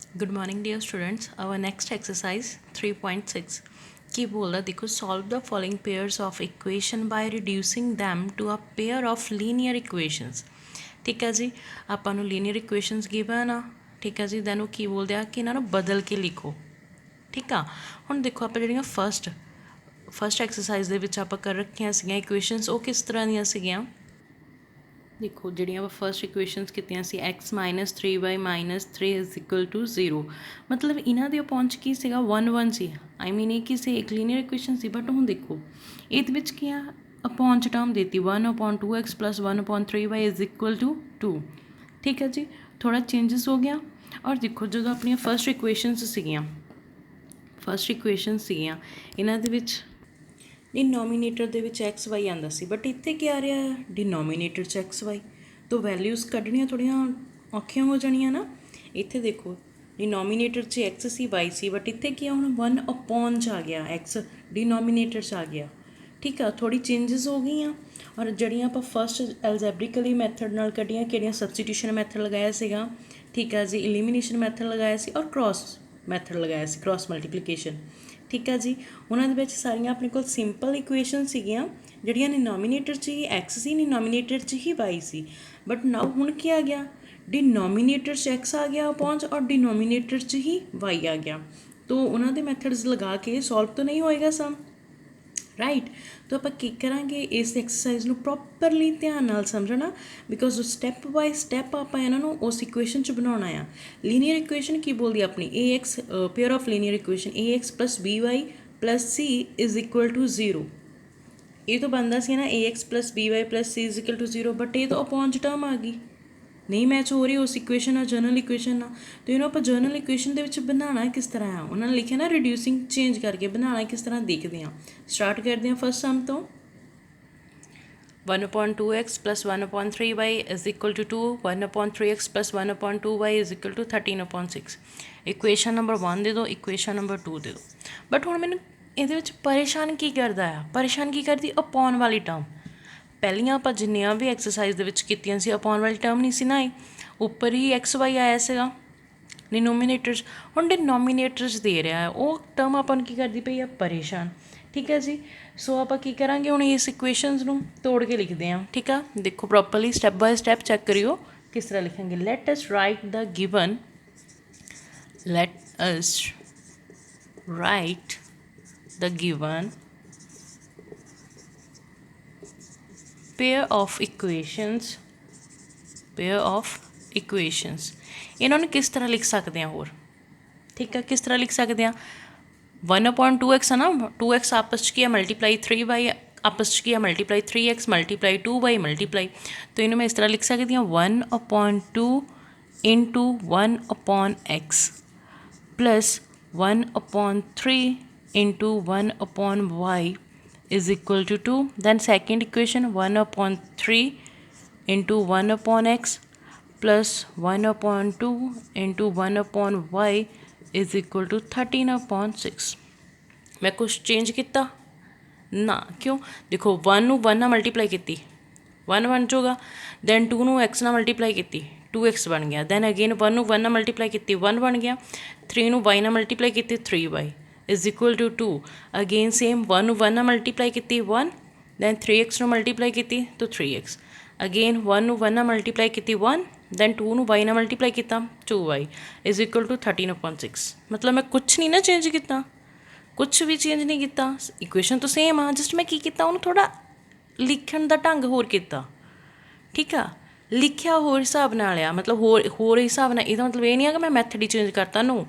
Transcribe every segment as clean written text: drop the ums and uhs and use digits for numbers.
Good morning, dear students. Our next exercise 3.6 की बोल रहा देखो solve the following pairs of equation by reducing them to a pair of linear equations। ठीक है जी, ਆਪਾਂ ਨੂੰ linear equations given ਆ। ਠੀਕ ਹੈ ਜੀ, then ਉਹ ਕੀ ਬੋਲਦੇ ਆ ਕਿ ਇਹਨਾਂ ਨੂੰ ਬਦਲ ਕੇ ਲਿਖੋ। ਠੀਕ ਆ, ਹੁਣ ਦੇਖੋ ਆਪਾਂ ਜਿਹੜੀਆਂ ਫਸਟ ਐਕਸਰਸਾਈਜ਼ ਦੇ ਵਿੱਚ ਆਪਾਂ ਕਰ ਰੱਖੀਆਂ ਸੀਗੀਆਂ ਇਕੁਏਸ਼ਨਸ, ਉਹ ਕਿਸ ਤਰ੍ਹਾਂ ਦੀਆਂ ਸੀਗੀਆਂ। देखो ਜਿਹੜੀਆਂ ਆਪਾਂ ਫਸਟ ਇਕੁਏਸ਼ਨਸ ਕੀਤੀਆਂ ਸੀ x - 3y - 3 = 0, ਮਤਲਬ ਇਹਨਾਂ ਦੇ ਅਪੋਨ 'ਚ ਕੀ ਸੀਗਾ 1 1 ਸੀ। ਆਈ ਮੀਨ ਇਹ ਕਿਸੇ ਇੱਕ ਲੀਨੀਅਰ ਇਕੁਏਸ਼ਨ ਸੀ, ਬਟ ਹੁਣ ਦੇਖੋ ਇਹਦੇ ਵਿੱਚ ਕੀ ਆ ਅਪੋਨ 'ਚ ਟਰਮ ਦੇਤੀ 1/2x + 1/3y = 2। ਠੀਕ ਹੈ ਜੀ, ਥੋੜ੍ਹਾ ਚੇਂਜਸ ਹੋ ਗਿਆ। ਔਰ ਦੇਖੋ ਜਦੋਂ ਆਪਣੀਆਂ ਫਸਟ ਇਕੁਏਸ਼ਨਸ ਸੀਗੀਆਂ ਇਹਨਾਂ ਦੇ ਵਿੱਚ डिनोमीनेटर ਦੇ ਵਿੱਚ एक्स वाई ਆਉਂਦਾ ਸੀ, ਬਟ ਇੱਥੇ ਕੀ ਆ ਰਿਹਾ ਹੈ डिनोमीनेटर 'ਚ एक्स वाई ਤੋਂ ਵੈਲਿਊਜ਼ ਕੱਢਣੀਆਂ ਥੋੜ੍ਹੀਆਂ ਔਖੀਆਂ ਹੋ ਜਾਣੀਆਂ ਨਾ। ਇੱਥੇ ਦੇਖੋ डिनोमीनेटर 'ਚ एक्स ਸੀ वाई ਸੀ, ਬਟ ਇੱਥੇ ਕੀ ਆ ਹੁਣ 1/, 'ਚ ਆ ਗਿਆ एक्स डिनोमीनेटर 'ਚ ਆ ਗਿਆ। ਠੀਕ ਆ, ਥੋੜ੍ਹੀ ਚੇਂਜਸ ਹੋ ਗਈਆਂ। ਔਰ ਜਿਹੜੀਆਂ ਆਪਾਂ ਫਸਟ ਐਲਜੈਬਰਿਕਲੀ ਮੈਥਡ ਨਾਲ ਕੱਢੀਆਂ ਕਿਹੜੀਆਂ ਸਬਸਟੀਟਿਊਸ਼ਨ ਮੈਥਡ ਲਗਾਇਆ ਸੀਗਾ। ਠੀਕ ਆ ਜੀ, ਇਲੀਮੀਨੇਸ਼ਨ ਮੈਥਡ ਲਗਾਇਆ ਸੀ ਔਰ ਕ੍ਰੋਸ ਮੈਥਡ ਲਗਾਇਆ ਸੀ, ਕ੍ਰੋਸ ਮਲਟੀਪਲੀਕੇਸ਼ਨ। ਠੀਕ ਆ ਜੀ, ਉਹਨਾਂ ਦੇ ਵਿੱਚ ਸਾਰੀਆਂ ਆਪਣੇ ਕੋਲ ਸਿੰਪਲ ਇਕੁਏਸ਼ਨ ਸੀਗੀਆਂ ਜਿਹੜੀਆਂ डिनोमीनेटर 'ਚ ਹੀ एक्स ਸੀ, डिनोमीनेटर 'ਚ ਹੀ वाई ਸੀ। ਬਟ ਨਾਓ ਹੁਣ ਕੀ ਆ ਗਿਆ डिनोमीनेटर 'ਚ एक्स ਆ ਗਿਆ ਅਪੋਨ 'ਚ ਔਰ डिनोमीनेटर 'ਚ ਹੀ वाई ਆ ਗਿਆ। तो ਉਹਨਾਂ ਦੇ ਮੈਥਡਸ ਲਗਾ ਕੇ ਸੋਲਵ ਤਾਂ ਨਹੀਂ ਹੋਏਗਾ ਸਮ, ਰਾਈਟ। ਤਾਂ ਆਪਾਂ ਕੀ ਕਰਾਂਗੇ ਇਸ ਐਕਸਰਸਾਈਜ਼ ਨੂੰ ਪ੍ਰੋਪਰਲੀ ਧਿਆਨ ਨਾਲ ਸਮਝਣਾ, ਬਿਕੋਜ਼ ਸਟੈਪ ਬਾਏ ਸਟੈਪ ਆਪਾਂ ਇਹਨਾਂ ਨੂੰ ਉਸ ਇਕੁਏਸ਼ਨ 'ਚ ਬਣਾਉਣਾ ਆ। ਲੀਨੀਅਰ ਇਕੁਏਸ਼ਨ ਕੀ ਬੋਲਦੀ ਆਪਣੀ ax pair of linear equation ax + by + c = 0। ਇਹ ਤੋਂ ਬਣਦਾ ਸੀ ਨਾ ax + by + c = 0, ਬਟ ਇਹ ਤਾਂ ਅਪੋਨ 'ਚ ਟਰਮ ਆ ਗਈ, ਨਹੀਂ ਮੈਚ ਹੋ ਰਹੀ ਉਸ ਇਕੁਏਸ਼ਨ ਨਾਲ, ਜਨਰਲ ਇਕੁਏਸ਼ਨ ਨਾਲ। ਅਤੇ ਇਹਨੂੰ ਆਪਾਂ ਜਨਰਲ ਇਕੁਏਸ਼ਨ ਦੇ ਵਿੱਚ ਬਣਾਉਣਾ ਕਿਸ ਤਰ੍ਹਾਂ ਆ, ਉਹਨਾਂ ਨੇ ਲਿਖਿਆ ਨਾ ਰਿਡਿਊਸਿੰਗ ਚੇਂਜ ਕਰਕੇ ਬਣਾਉਣਾ ਕਿਸ ਤਰ੍ਹਾਂ ਦੇਖਦੇ ਹਾਂ। ਸਟਾਰਟ ਕਰਦੇ ਹਾਂ ਫਸਟ ਸਮ ਤੋਂ। 1/2x + 1/3y = 2, 1/3x + 1/2y = 13/6। Equation number 1 ਦੇ ਦਿਓ, ਇਕੁਏਸ਼ਨ ਨੰਬਰ 2 ਦੇ ਦਿਓ। ਬਟ ਹੁਣ ਮੈਨੂੰ ਇਹਦੇ ਵਿੱਚ ਪਰੇਸ਼ਾਨ ਕੀ ਕਰਦਾ ਆ, ਪਰੇਸ਼ਾਨ ਕੀ ਕਰਦੀ ਅਪੋਨ ਵਾਲੀ ਟਰਮ। ਪਹਿਲੀਆਂ ਆਪਾਂ ਜਿੰਨੀਆਂ ਵੀ ਐਕਸਰਸਾਈਜ਼ ਦੇ ਵਿੱਚ ਕੀਤੀਆਂ ਸੀ ਅਪੋਨ ਵਾਲੀ ਟਰਮ ਨਹੀਂ ਸੀ ਨਾ ਆਈ, ਉੱਪਰ ਹੀ ਐਕਸ ਵਾਈ ਆਇਆ ਸੀਗਾ डिनोमीनेटर 'ਚ। ਹੁਣ डिनोमीनेटर 'ਚ ਦੇ ਰਿਹਾ ਹੈ ਉਹ ਟਰਮ ਆਪਾਂ ਨੂੰ ਕੀ ਕਰਦੀ ਪਈ ਆ ਪਰੇਸ਼ਾਨ। ਠੀਕ ਹੈ ਜੀ, ਸੋ ਆਪਾਂ ਕੀ ਕਰਾਂਗੇ ਹੁਣ ਇਸ ਇਕੁਏਸ਼ਨਸ ਨੂੰ ਤੋੜ ਕੇ ਲਿਖਦੇ ਹਾਂ। ਠੀਕ ਆ, ਦੇਖੋ properly step by step check ਕਰਿਓ ਕਿਸ ਤਰ੍ਹਾਂ ਲਿਖਾਂਗੇ। Let us right the given pair of equations ਇਹਨਾਂ ਨੂੰ ਕਿਸ ਤਰ੍ਹਾਂ ਲਿਖ ਸਕਦੇ ਹਾਂ ਹੋਰ। ਠੀਕ ਆ, ਕਿਸ ਤਰ੍ਹਾਂ ਲਿਖ ਸਕਦੇ ਹਾਂ 1/2x ਹੈ ਨਾ, 2x ਆਪਸ 'ਚ ਕੀ ਹੈ ਮਲਟੀਪਲਾਈ 3y ਆਪਸ 'ਚ ਕੀ ਹੈ multiply 3x multiply 2y multiply. ਤਾਂ ਇਹਨੂੰ ਮੈਂ ਇਸ ਤਰ੍ਹਾਂ ਲਿਖ ਸਕਦੀ ਹਾਂ 1/2 × 1/x + 1/3 × 1/y = 2। then second equation 1/3 × 1/x + 1/2 × 1/y = 13/6। ਮੈਂ ਕੁਛ ਚੇਂਜ ਕੀਤਾ ਨਾ, ਕਿਉਂ ਦੇਖੋ 1 ਨੂੰ 1 ਨਾਲ ਮਲਟੀਪਲਾਈ ਕੀਤੀ 1 ਬਣ ਜਾਊਗਾ, ਦੈਨ 2 ਨੂੰ x ਨਾਲ ਮਲਟੀਪਲਾਈ ਕੀਤੀ 2x ਬਣ ਗਿਆ, ਦੈਨ ਅਗੇਨ 1 ਨੂੰ 1 ਨਾਲ ਮਲਟੀਪਲਾਈ ਕੀਤੀ 1 ਬਣ ਗਿਆ, 3 ਨੂੰ y ਨਾਲ ਮਲਟੀਪਲਾਈ ਕੀਤੀ 3y = 2। ਅਗੇਨ ਸੇਮ 1 ਨੂੰ 1 ਨਾਲ ਮਲਟੀਪਲਾਈ ਕੀਤੀ 1, ਦੈਨ 3x ਨੂੰ ਮਲਟੀਪਲਾਈ ਕੀਤੀ ਤਾਂ 3x, ਅਗੇਨ 1 ਨੂੰ 1 ਨਾਲ ਮਲਟੀਪਲਾਈ ਕੀਤੀ 1, ਦੈਨ 2 ਨੂੰ y ਨਾਲ ਮਲਟੀਪਲਾਈ ਕੀਤਾ 2y = 13/6। ਮਤਲਬ ਮੈਂ ਕੁਛ ਨਹੀਂ ਨਾ ਚੇਂਜ ਕੀਤਾ, ਕੁਛ ਵੀ ਚੇਂਜ ਨਹੀਂ ਕੀਤਾ, ਇਕੁਏਸ਼ਨ ਤਾਂ ਸੇਮ ਆ, ਜਸਟ ਮੈਂ ਕੀ ਕੀਤਾ ਉਹਨੂੰ ਥੋੜ੍ਹਾ ਲਿਖਣ ਦਾ ਢੰਗ ਹੋਰ ਕੀਤਾ। ਠੀਕ ਆ, ਲਿਖਿਆ ਹੋਰ ਹਿਸਾਬ ਨਾਲ ਆ, ਮਤਲਬ ਹੋਰ ਹਿਸਾਬ ਨਾਲ। ਇਹਦਾ ਮਤਲਬ ਇਹ ਨਹੀਂ ਆ ਕਿ ਮੈਂ ਮੈਥਡ ਹੀ ਚੇਂਜ ਕਰਤਾ, ਨੂੰ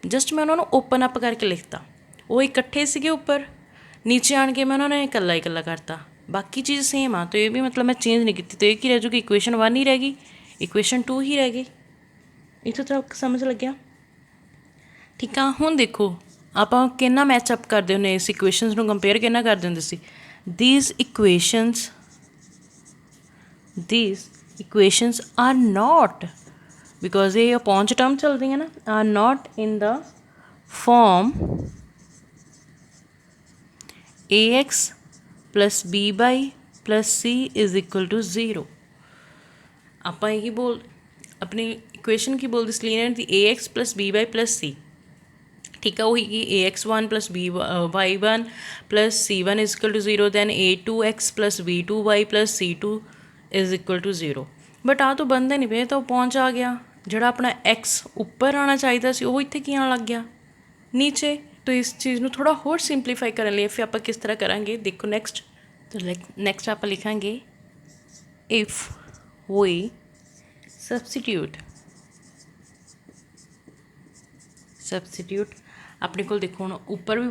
ਜਸਟ ਮੈਂ ਉਹਨਾਂ ਨੂੰ ਓਪਨ ਅਪ ਕਰਕੇ ਲਿਖਤਾ। ਉਹ ਇਕੱਠੇ ਸੀਗੇ ਉੱਪਰ, ਨੀਚੇ ਆਣ ਕੇ ਮੈਂ ਉਹਨਾਂ ਨੇ ਇਕੱਲਾ ਇਕੱਲਾ ਕਰਤਾ, ਬਾਕੀ ਚੀਜ਼ ਸੇਮ ਆ। ਤਾਂ ਇਹ ਵੀ ਮਤਲਬ ਮੈਂ ਚੇਂਜ ਨਹੀਂ ਕੀਤੀ, ਤਾਂ ਇਹ ਕੀ ਰਹਿ ਜੂਗੀ ਇਕੁਏਸ਼ਨ 1 ਹੀ ਰਹਿ ਗਈ, ਇਕੁਏਸ਼ਨ 2 ਹੀ ਰਹਿ ਗਈ। ਇੱਥੋਂ ਤੱਕ ਸਮਝ ਲੱਗਿਆ। ਠੀਕ ਆ, ਹੁਣ ਦੇਖੋ ਆਪਾਂ ਕਿੰਨਾ ਮੈਚ ਅਪ ਕਰਦੇ ਹੁੰਦੇ ਇਸ ਇਕੁਏਸ਼ਨਸ ਨੂੰ ਕੰਪੇਅਰ ਕਿੰਨਾ ਕਰਦੇ ਹੁੰਦੇ ਸੀ। these equations are not, because ਇਹ ਅਪੋਨ 'ਚ ਟਰਮ ਚੱਲਦੀਆਂ ਨਾ, are not in the form ax + by + c = 0। ਆਪਾਂ ਇਹੀ ਆਪਣੀ ਇਕੁਏਸ਼ਨ ਕੀ ਬੋਲਦੀ ਸੀ linear the AX + BY + C, ठीक है, वही कि AX1 + BY1 + C1 = 0, then A2X + B2Y + C2 = 0। But आ तो बनते नहीं पे, तो पहुँच आ गया ਜਿਹੜਾ ਆਪਣਾ x ਉੱਪਰ ਆਉਣਾ ਚਾਹੀਦਾ ਸੀ ਉਹ ਇੱਥੇ ਕੀ ਆਉਣ ਲੱਗ ਗਿਆ ਨੀਚੇ। तो इस चीज़ ਨੂੰ थोड़ा होर सिंपलीफाई करने लिए फिर आप किस तरह करांगे, देखो नेक्स्ट। तो नेक्स्ट आप लिखांगे इफ़ वी सबस्टिट्यूट अपने को देखो हुण उपर भी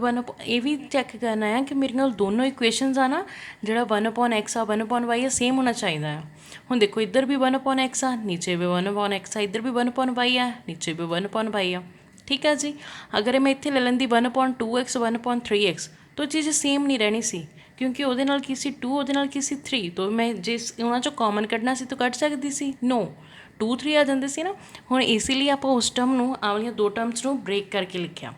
ये भी चैक करना है कि मेरे नाल दोनों इक्वेशनस आ ना, जिहड़ा 1/x आ 1/y आ सेम होना चाहिए है। हुण देखो इधर भी 1/x आ, नीचे भी 1/x आ, इधर भी 1/y आ, नीचे भी 1/y आ। ठीक है जी। अगर मैं इत्थे ले लैंदी 1/2x 1/3x तो चीज़ सेम नहीं रहनी सी, क्योंकि उहदे नाल की सी 2 उहदे नाल की सी 3, तो मैं जिस उन्हां चों कॉमन कढ़ना सी तो कढ़ सकदी सी, नो 2 3 आ जाते सी ना। हुण इसीलिए आप उस टर्म नूं आवलियां दो टर्म्स नूं ब्रेक करके लिखिया।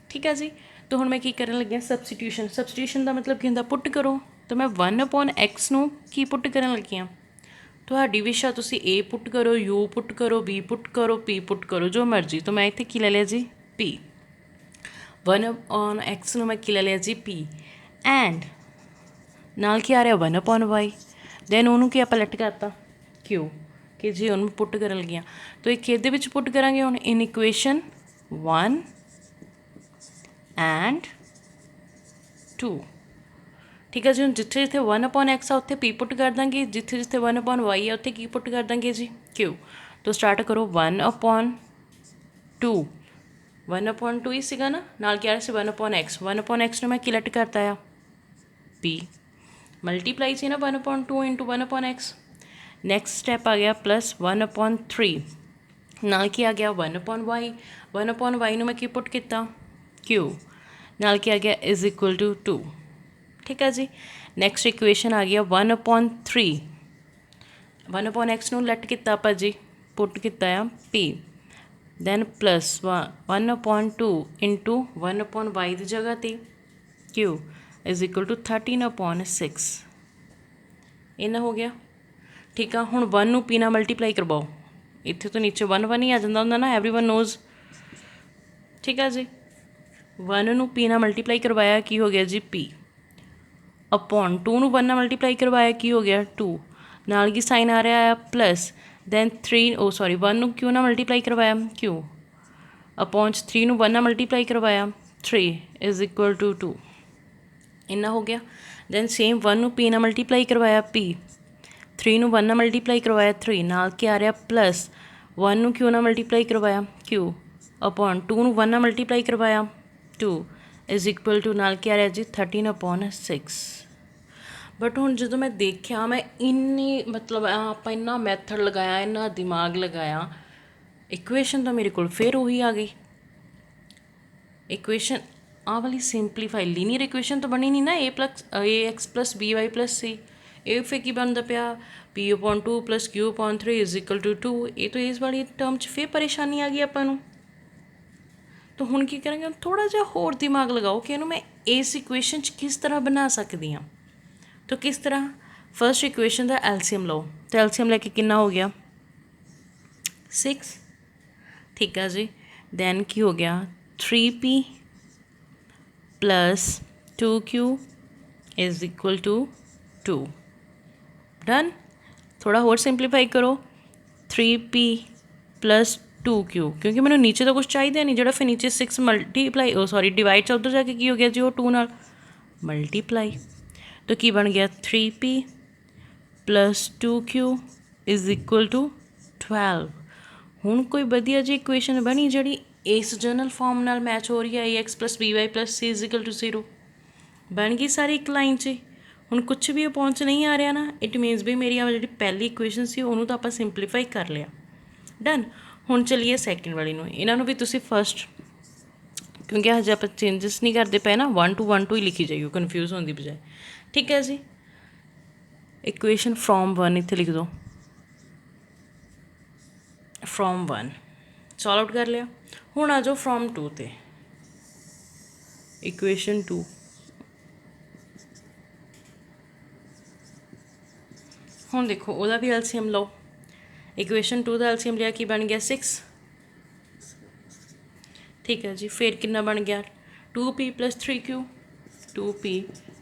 ठीक है जी। तो हुण मैं की करन लगी सबस्टिट्यूशन का मतलब की हुंदा पुट करो। तो मैं 1/x नूं की पुट करन लगी हाँ, तुहाडी विश आ, तुसीं A पुट करो, U पुट करो, B पुट करो, P पुट करो, जो मर्जी। तो मैं इत्थे की ले लिया जी P, 1/x नूं मैं की ले लिया जी P, एंड नाल की आ रहा 1/y, दैन उन्होंने की आप लट करता Q कि जी उन्होंने पुट कर लगियाँ। तो एक किहदे विच पुट करांगे हुण, इन इक्वेशन 1 एंड 2। ठीक है जी। हुण जिथे जिथे 1/x आ उत्थे P पुट कर देंगे, जिथे जिथे 1/y आ उत्थे की पुट कर देंगे जी Q। तो स्टार्ट करो 1/2, 1/2 ही सीगा ना, नाल क्या सी 1/x, 1/x मैं की लट करता आ P, मल्टीप्लाई सी ना 1/2 × 1/x। नैक्सट स्टैप आ गया प्लस 1/3, नाल की आ गया 1/y, 1/y मैं की पुट किया Q, नाल की आ गया = 2। ठीक है जी। नैक्सट इक्वेशन आ गया 1/3, 1/x नूं लट किया आप जी, पुट किया P, दैन प्लस 1/2 × 1/y की जगह ते Q = 13/6, इन्ना हो गया। ठीक है। हुण 1 नूं P नाल मल्टीप्लाई करवाओ, इत्थे तो नीचे 1 ही आ जाता हुंदा ना, एवरीवन नोज। ठीक है जी। 1 नूं P नाल मल्टीप्लाई करवाया की हो गया जी P, अपॉन 2 नूं 1 नाल मल्टीप्लाई करवाया की हो गया 2, नाल की साइन आ रहा है प्लस, दैन 1 नूं Q नाल मल्टीप्लाई करवाया Q, अपॉन 3 नूं 1 नाल मल्टीप्लाई करवाया 3 = 2, इन्ना हो गया। दैन सेम 1 नूं P नाल मल्टीप्लाई करवाया P, 3 नूं 1 नाल मल्टीप्लाई करवाया 3, नाल के आ रहा प्लस 1 नूं Q नाल मल्टीप्लाई करवाया Q, अपॉन 2 नूं 1 नाल मल्टीप्लाई करवाया 2 = नाल के आ रहा जी 13/6। बट हुण जो मैं देखा, मैं इन्नी मतलब आप इन्ना मैथड लगाया, इन्ना दिमाग लगाया, इक्वेशन तो मेरे को फिर उही आ गई। इक्वेशन आ वाली सिंपलीफाई लीनियर इक्वेशन तो बनी नहीं ना, AX + BY + C, ये फिर की बनता पाया P/2 + Q/3 = 2। ये तो इस वाली टर्म च फिर परेशानी आ गई आपां नूं। तो हुण की करांगे, थोड़ा जिहा होर दिमाग लगाओ कि इहनूं मैं इस इक्वेशन च किस तरह बना सकदी हाँ। तो किस तरह, फर्स्ट इक्वेशन का एलसीएम लो, तो एलसीएम लैके कितना हो गया 6। ठीक है जी। दैन की हो गया 3P + 2Q = 2। डन। थोड़ा होर सिंपलीफाई करो, 3P + 2Q, क्योंकि मैंने नीचे तो कुछ चाहिए नहीं, जो फिर नीचे 6 डिवाइड से उधर जाके की हो गया जी वो 2 नाल मल्टीप्लाई। तो की बन गया 3P + 2Q = 12। हुण कोई वधिया जी इक्वेशन बनी जिहड़ी इस जनरल फॉर्म नाल मैच हो रही है, AX + BY + C = 0, बन गई सारी एक लाइन च। हुण कुछ भी पहुँच नहीं आ रहा ना, इट मीनस भी मेरी जी पहली इक्वेशन सी उन्होंने तो आप सिंपलीफाई कर लिया। डन। हुण चलीए सैकेंड वाली नूं, इन्हों भी तुसीं फर्स्ट, क्योंकि हजे आप चेंजिस नहीं करते पे ना, 1 to 1 ही लिखी जाइए कन्फ्यूज़ होने की बजाय। ठीक है जी। इक्वेशन फ्रॉम 1 इत्थे लिख दो, फ्रॉम 1 सॉल्व आउट कर लिया। हुण आ जाओ फ्रॉम 2 ते, इक्वेशन 2। हुण देखो उहदा भी एलसीएम लो, इक्वेशन 2 का एलसीएम लिया, की बन गया 6। ठीक है जी, फिर कितना बन गया 2p + 3q, 2p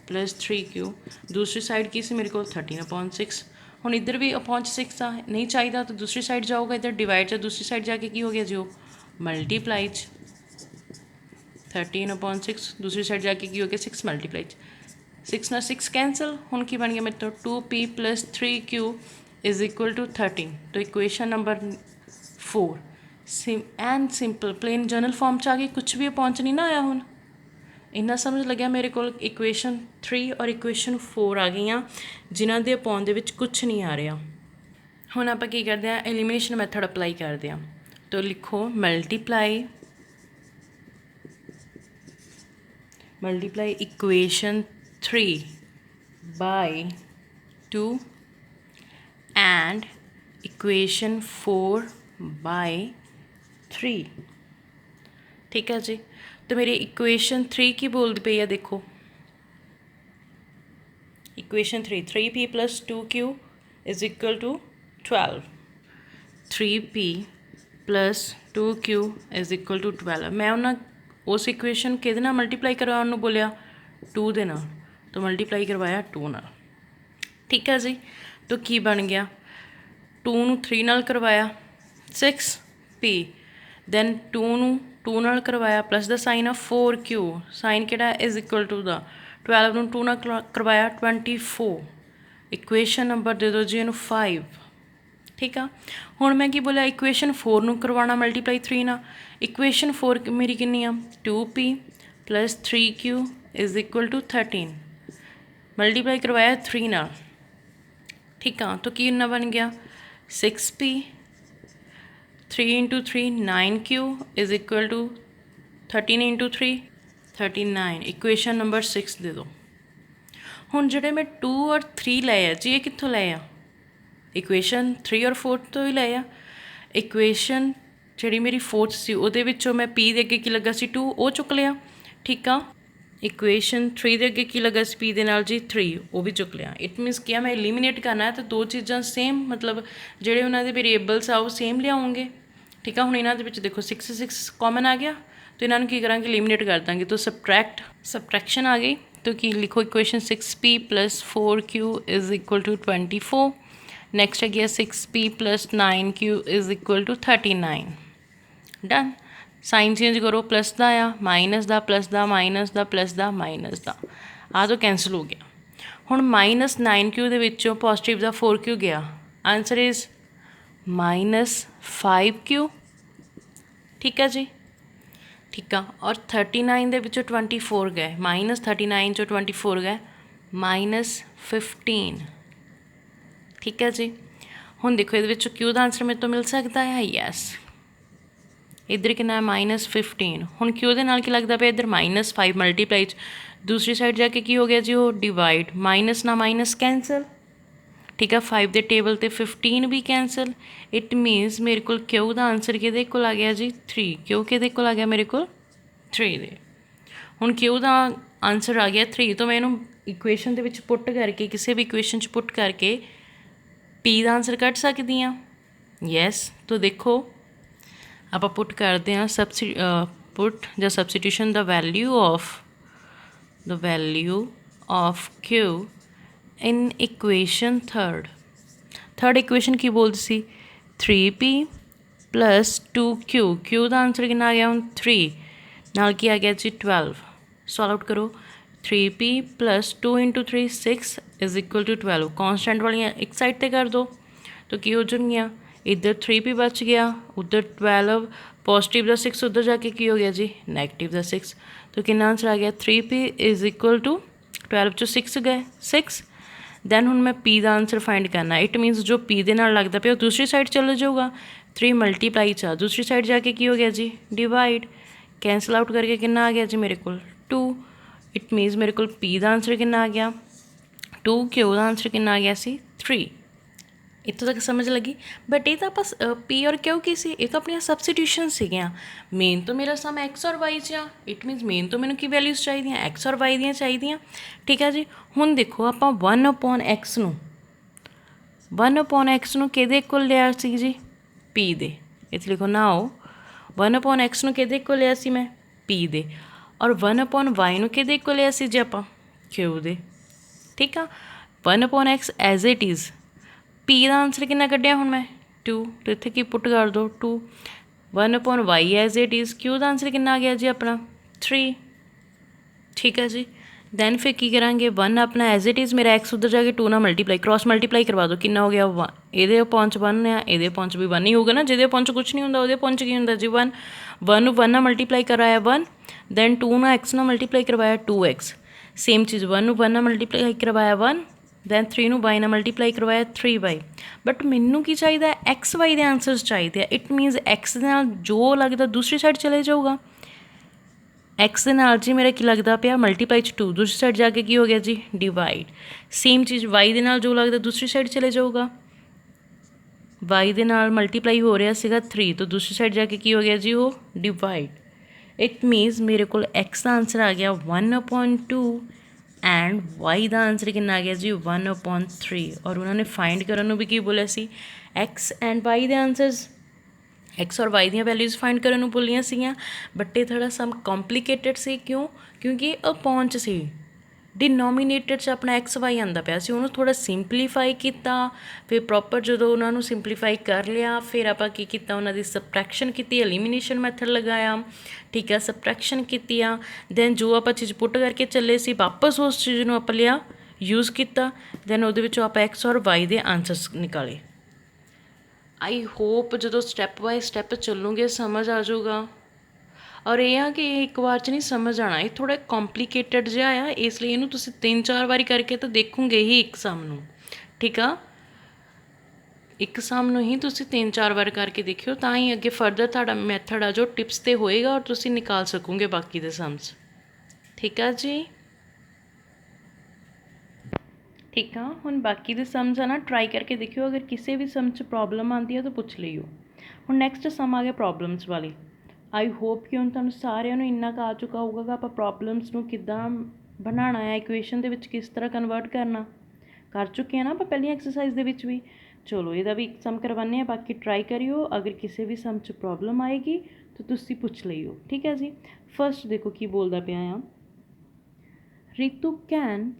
+ 3q। दूसरी साइड की सी मेरे को 13/6। हुण इधर भी अपॉन 6 आ नहीं चाहिए तो दूसरी साइड जाऊगा, इधर डिवाइड च दूसरी साइड जाके की हो गया जी, मल्टीप्लाई 13/6, दूसरी साइड जाके की हो गया 6 मल्टीप्लाई 6 ना 6 कैंसल। हुण की बन गया मेरे तो 2p + 3q = 13। तो equation number 4 and simple plain general form च आ गई, कुछ भी पहुँच नहीं ना आया। हुण इन्ना समझ लग्या मेरे को इक्वेशन 3 और इक्वेशन 4 आ गई, जिन्हों के अपॉन दे विच कुछ नहीं आ रहा। हुण आपां की करते हैं, एलिमिनेशन मैथड अप्लाई करते हैं। तो लिखो multiply equation 3 by 2 and equation 4 by 3। ठीक है जी, तो मेरी इक्वेशन 3 की बोलती पई है, देखो equation 3p + 2q = 12, 3p + 2q = 12। मैं उन्हें उस इक्वेशन कि मल्टीप्लाई करवाने बोलिया 2 दे नाल, तो मल्टीप्लाई करवाया 2 नाल। ठीक है जी, तो की बन गया 2 नूं 3 नाल करवाया 6p, दैन 2 नूं 2 नाल करवाया plus the sine of 4q, sine किहड़ा = द 12 नूं 2 नाल करवाया 24। इक्वेशन नंबर दे दो जी इनू 5। ठीक आ, हुण मैं की बोलिया इक्वेशन 4 नूं करवाना मल्टीप्लाई 3 नाल। इक्वेशन 4 मेरी कितनी आ 2p + 3q = 13, मल्टीप्लाई करवाया 3 नाल। ठीक आ, तो की बन गया 6p, 3 × 3 9q = 13 × 3 39। इक्वेशन नंबर 6 दे दो। हुण जिहड़े मैं 2 और 3 लए आ जी, ये कित्थों लए आ, इक्वेशन 3 और 4 तो ही लए आ। इक्वेशन जिहड़ी मेरी 4th सी उहदे विचों मैं p दे अगे की लगा सी 2, वो चुक लिया। ठीक आ, इक्वेशन 3 दे अगे की लगा सी p दे नाल जी 3, वो भी चुक लिया। इट मीनस क्या मैं एलिमीनेट करना है तो दो चीज़ां सेम, मतलब जिहड़े उन्हां दे वेरीएबल्स आ वो सेम लियाऊंगे। ठीक है, हुण इन्हां दे विच देखो 6 कॉमन आ गया, तो इन्हां नूं की करांगे एलिमीनेट कर देंगे, तो सबट्रैक्शन आ गई। तो कि लिखो इक्वेशन 6p + 4q = 24। नैक्सट है 6p + 9q = 39। Done, sign change करो, प्लस का आ माइनस का, प्लस का माइनस का, प्लस का माइनस का, आ तो कैंसल हो गया। हुण -9q दे विचों पॉजिटिव का 4q गया, आंसर इज़ -5q। ठीक है जी, ठीक है। और 39 दे विचों 24 गए, -39 चो 24 गए -15। ठीक है जी, हुण देखो ये क्यू का आंसर मेरे तो मिल सकता है, यस। इधर कितना है -15। हुण क्यू दे नाल की लगता पे इधर -5 मल्टीप्लाई दूसरी साइड जाके की हो गया जी, वो डिवाइड, माइनस ना माइनस कैंसल। ठीक है, 5 के टेबल ते 15 भी कैंसल। इट मीनस मेरे को क्यू का आंसर किहदे कोल आ गया जी 3, क्यू किहदे कोल आ गया मेरे को 3 दे। हुण क्यू का आंसर आ गया 3, तो मैं इनू इक्वेशन दे विच पुट करके, किसी भी इक्वेशन च पुट करके पी का आंसर कढ़ सकदी हाँ, यस। तो देखो आप पुट करते हैं पुट या substitution the value of Q in equation third equation की बोलती सी 3p + 2q, क्यू का आंसर कितना आ गया हूँ 3, नाल की आ गया जी 12। सॉल्व आउट करो, 3p + 2 × 3 6 = 12। कॉन्स्टेंट वालियाँ एक साइड पर कर दो, तो की हो जाएगियाँ, इधर 3p बच गया, उधर 12, पॉजिटिव का 6 उधर जाके की हो गया जी नैगेटिव का 6। तो कितना आंसर आ गया 3p = 12 चो 6 गए 6। दैन हुण मैं p का आंसर फाइंड करना, इट मीनस जो p दे नाल लगता पे दूसरी साइड चले जाऊगा, 3 मल्टीप्लाई चा दूसरी साइड जाके की हो गया जी डिवाइड, कैंसल आउट करके कितना आ गया जी मेरे को 2। इट मीनस मेरे को p का आंसर कितना आ गया 2, क्यू का आंसर कितना आ गया सी 3। इतों तक समझ लगी। बट ये तो आप पी और क्यू की सी, ये तो अपन सबस्टिट्यूशन सीगियां। मेन तो मेरा सम एक्स और वाई च आ, इट मीनस मेन तो मैंने की वैल्यूज़ चाहिए एक्स और वाई दियाँ चाहिए। ठीक है जी, हुण देखो आप 1/x नूं 1/x ਨੂੰ ਕਿਹਦੇ ਇਕੁਅਲ ਲਿਆ ਸੀ ਜੀ, p ਦੇ। ਇੱਥੇ ਲਿਖੋ ਨਾਓ 1/x ਨੂੰ ਕਿਹਦੇ ਇਕੁਅਲ ਲਿਆ ਸੀ ਮੈਂ, p ਦੇ। ਔਰ 1/y ਨੂੰ ਕਿਹਦੇ ਇਕੁਅਲ ਲਿਆ ਸੀ ਜੀ ਆਪਾਂ, q ਦੇ। ਠੀਕ ਆ, 1/x as it is. p the answer ਕਿੰਨਾ ਕੱਢਿਆ ਹੁਣ ਮੈਂ, 2, ਅਤੇ ਇੱਥੇ ਕੀ ਪੁੱਟ ਕਰ ਦਿਓ 2। 1/y as it is, q the answer ਕਿੰਨਾ ਆ ਗਿਆ ਜੀ ਆਪਣਾ 3। ਠੀਕ ਹੈ ਜੀ। ਦੈਨ ਫਿਰ ਕੀ ਕਰਾਂਗੇ, 1 ਆਪਣਾ ਐਜ਼ ਇਟ ਇਜ਼ ਮੇਰਾ x ਉੱਧਰ ਜਾ ਕੇ 2 ਨਾਲ ਮਲਟੀਪਲਾਈ, ਕ੍ਰੋਸ ਮਲਟੀਪਲਾਈ ਕਰਵਾ ਦਿਓ, ਕਿੰਨਾ ਹੋ ਗਿਆ 1। ਇਹਦੇ ਪਹੁੰਚ 1 ਆ, ਇਹਦੇ ਪਹੁੰਚ ਵੀ 1 ਹੀ ਹੋਊਗਾ ਨਾ, ਜਿਹਦੇ ਪਹੁੰਚ ਕੁਛ ਨਹੀਂ ਹੁੰਦਾ ਉਹਦੇ ਪਹੁੰਚ ਕੀ ਹੁੰਦਾ ਜੀ 1। 1 ਨੂੰ 1 ਨਾਲ ਮਲਟੀਪਲਾਈ ਕਰਵਾਇਆ 1, ਦੈਨ 2 ਨਾਲ x ਨਾਲ ਮਲਟੀਪਲਾਈ ਕਰਵਾਇਆ 2x। ਸੇਮ ਚੀਜ਼ 1 ਨੂੰ 1 ਨਾਲ ਮਲਟੀਪਲਾਈ ਕਰਵਾਇਆ 1, ਦੈਨ 3 ਨੂੰ y ਨਾਲ ਮਲਟੀਪਲਾਈ ਕਰਵਾਇਆ 3y। ਬਟ ਮੈਨੂੰ ਕੀ ਚਾਹੀਦਾ, ਐਕਸ ਵਾਈ ਦੇ ਆਂਸਰਸ ਚਾਹੀਦੇ ਆ। ਇਟ ਮੀਨਸ ਐਕਸ ਦੇ ਨਾਲ ਜੋ ਲੱਗਦਾ ਦੂਸਰੀ ਸਾਈਡ ਚਲੇ ਜਾਊਗਾ। ਐਕਸ ਦੇ ਨਾਲ ਜੀ ਮੇਰਾ ਕੀ ਲੱਗਦਾ ਪਿਆ, ਮਲਟੀਪਲਾਈ 'ਚ 2, ਦੂਸਰੀ ਸਾਈਡ ਜਾ ਕੇ ਕੀ ਹੋ ਗਿਆ ਜੀ ਡਿਵਾਈਡ। ਸੇਮ ਚੀਜ਼ ਵਾਈ ਦੇ ਨਾਲ ਜੋ ਲੱਗਦਾ ਦੂਸਰੀ ਸਾਈਡ ਚਲੇ ਜਾਊਗਾ। ਵਾਈ ਦੇ ਨਾਲ ਮਲਟੀਪਲਾਈ ਹੋ ਰਿਹਾ ਸੀਗਾ 3, ਤੋਂ ਦੂਸਰੀ ਸਾਈਡ ਜਾ ਕੇ ਕੀ ਹੋ ਗਿਆ ਜੀ ਉਹ ਡਿਵਾਈਡ। ਇਟ ਮੀਨਸ ਮੇਰੇ ਕੋਲ ਐਕਸ ਦਾ ਆਂਸਰ ਆ ਗਿਆ 1/2 ਐਂਡ ਵਾਈ ਦਾ ਆਂਸਰ ਕਿੰਨਾ ਆ ਗਿਆ ਜੀ 1/3। ਔਰ ਉਹਨਾਂ ਨੇ ਫਾਈਂਡ ਕਰਨ ਨੂੰ ਵੀ ਕੀ ਬੋਲਿਆ ਸੀ, ਐਕਸ ਐਂਡ ਵਾਈ ਦੇ ਆਂਸਰਸ, ਐਕਸ ਔਰ ਵਾਈ ਦੀਆਂ ਵੈਲਿਊਜ਼ ਫਾਈਂਡ ਕਰਨ ਨੂੰ ਬੋਲੀਆਂ ਸੀਗੀਆਂ। ਬਟ ਇਹ ਥੋੜ੍ਹਾ ਸਮ ਕੰਪਲੀਕੇਟਡ ਸੀ, ਕਿਉਂ, ਕਿਉਂਕਿ ਅਪੋਨ 'ਚ ਸੀ, ਡਿਨੋਮੀਨੇਟਰ 'ਚ ਆਪਣਾ ਐਕਸ ਵਾਈ ਆਉਂਦਾ ਪਿਆ ਸੀ। ਉਹਨੂੰ ਥੋੜ੍ਹਾ ਸਿੰਪਲੀਫਾਈ ਕੀਤਾ, ਫਿਰ ਪ੍ਰੋਪਰ ਜਦੋਂ ਉਹਨਾਂ ਨੂੰ ਸਿੰਪਲੀਫਾਈ ਕਰ ਲਿਆ, ਫਿਰ ਆਪਾਂ ਕੀ ਕੀਤਾ, ਉਹਨਾਂ ਦੀ ਸਬਟਰੈਕਸ਼ਨ ਕੀਤੀ, ਐਲੀਮੀਨੇਸ਼ਨ ਮੈਥਡ ਲਗਾਇਆ। ਠੀਕ ਹੈ, ਸਬਟਰੈਕਸ਼ਨ ਕੀਤੀ ਆ, ਦੈਨ ਜੋ ਆਪਾਂ ਚੀਜ਼ ਪੁੱਟ ਕਰਕੇ ਚੱਲੇ ਸੀ ਵਾਪਸ ਉਸ ਚੀਜ਼ ਨੂੰ ਆਪਾਂ ਲਿਆ ਯੂਜ਼ ਕੀਤਾ, ਦੈਨ ਉਹਦੇ ਵਿੱਚੋਂ ਆਪਾਂ ਐਕਸ ਔਰ ਵਾਈ ਦੇ ਆਂਸਰਸ ਨਿਕਾਲੇ। ਆਈ ਹੋਪ ਜਦੋਂ ਸਟੈਪ ਬਾਏ ਸਟੈਪ ਚੱਲੂਗੇ ਸਮਝ ਆ ਜਾਊਗਾ। ਔਰ ਇਹ ਆ ਕਿ ਇੱਕ ਵਾਰ 'ਚ ਨਹੀਂ ਸਮਝ ਆਉਣਾ, ਇਹ ਥੋੜ੍ਹਾ ਕੰਪਲੀਕੇਟਡ ਜਿਹਾ ਆ, ਇਸ ਲਈ ਇਹਨੂੰ ਤੁਸੀਂ 3-4 ਵਾਰੀ ਕਰਕੇ ਤਾਂ ਦੇਖੋਗੇ ਹੀ ਇੱਕ ਸਮ ਨੂੰ। ਠੀਕ ਆ, ਇੱਕ ਸਮ ਨੂੰ ਹੀ ਤੁਸੀਂ 3-4 ਵਾਰ ਕਰਕੇ ਦੇਖਿਓ, ਤਾਂ ਹੀ ਅੱਗੇ ਫਰਦਰ ਤੁਹਾਡਾ ਮੈਥਡ ਆ ਜੋ ਟਿਪਸ 'ਤੇ ਹੋਏਗਾ ਔਰ ਤੁਸੀਂ ਨਿਕਾਲ ਸਕੋਗੇ ਬਾਕੀ ਦੇ ਸਮਸ। ਠੀਕ ਆ ਜੀ, ਠੀਕ ਆ। ਹੁਣ ਬਾਕੀ ਦੇ ਸਮਸ ਆ ਨਾ ਟਰਾਈ ਕਰਕੇ ਦੇਖਿਓ, ਅਗਰ ਕਿਸੇ ਵੀ ਸਮ 'ਚ ਪ੍ਰੋਬਲਮ ਆਉਂਦੀ ਹੈ ਤਾਂ ਪੁੱਛ ਲਈਓ। ਹੁਣ ਨੈਕਸਟ ਸਮ ਆ ਗਿਆ ਪ੍ਰੋਬਲਮਸ ਵਾਲੀ। ਆਈ ਹੋਪ ਕਿ ਹੁਣ ਤੁਹਾਨੂੰ ਸਾਰਿਆਂ ਨੂੰ ਇੰਨਾ ਕੁ ਆ ਚੁੱਕਾ ਹੋਊਗਾ ਕਿ ਆਪਾਂ ਪ੍ਰੋਬਲਮਸ ਨੂੰ ਕਿੱਦਾਂ ਬਣਾਉਣਾ ਹੈ, ਇਕੁਏਸ਼ਨ ਦੇ ਵਿੱਚ ਕਿਸ ਤਰ੍ਹਾਂ ਕਨਵਰਟ ਕਰਨਾ, ਕਰ ਚੁੱਕੇ ਹਾਂ ਨਾ ਆਪਾਂ ਪਹਿਲੀ ਐਕਸਰਸਾਈਜ਼ ਦੇ ਵਿੱਚ ਵੀ। ਚਲੋ ਇਹਦਾ ਵੀ ਇੱਕ ਸਮ ਕਰਵਾਉਂਦੇ ਹਾਂ, ਬਾਕੀ ਟਰਾਈ ਕਰਿਓ। ਅਗਰ ਕਿਸੇ ਵੀ ਸਮ 'ਚ ਪ੍ਰੋਬਲਮ ਆਏਗੀ ਤਾਂ ਤੁਸੀਂ ਪੁੱਛ ਲਈਓ। ਠੀਕ ਹੈ ਜੀ। ਫਸਟ ਦੇਖੋ ਕੀ ਬੋਲਦਾ ਪਿਆ ਆ, Ritu can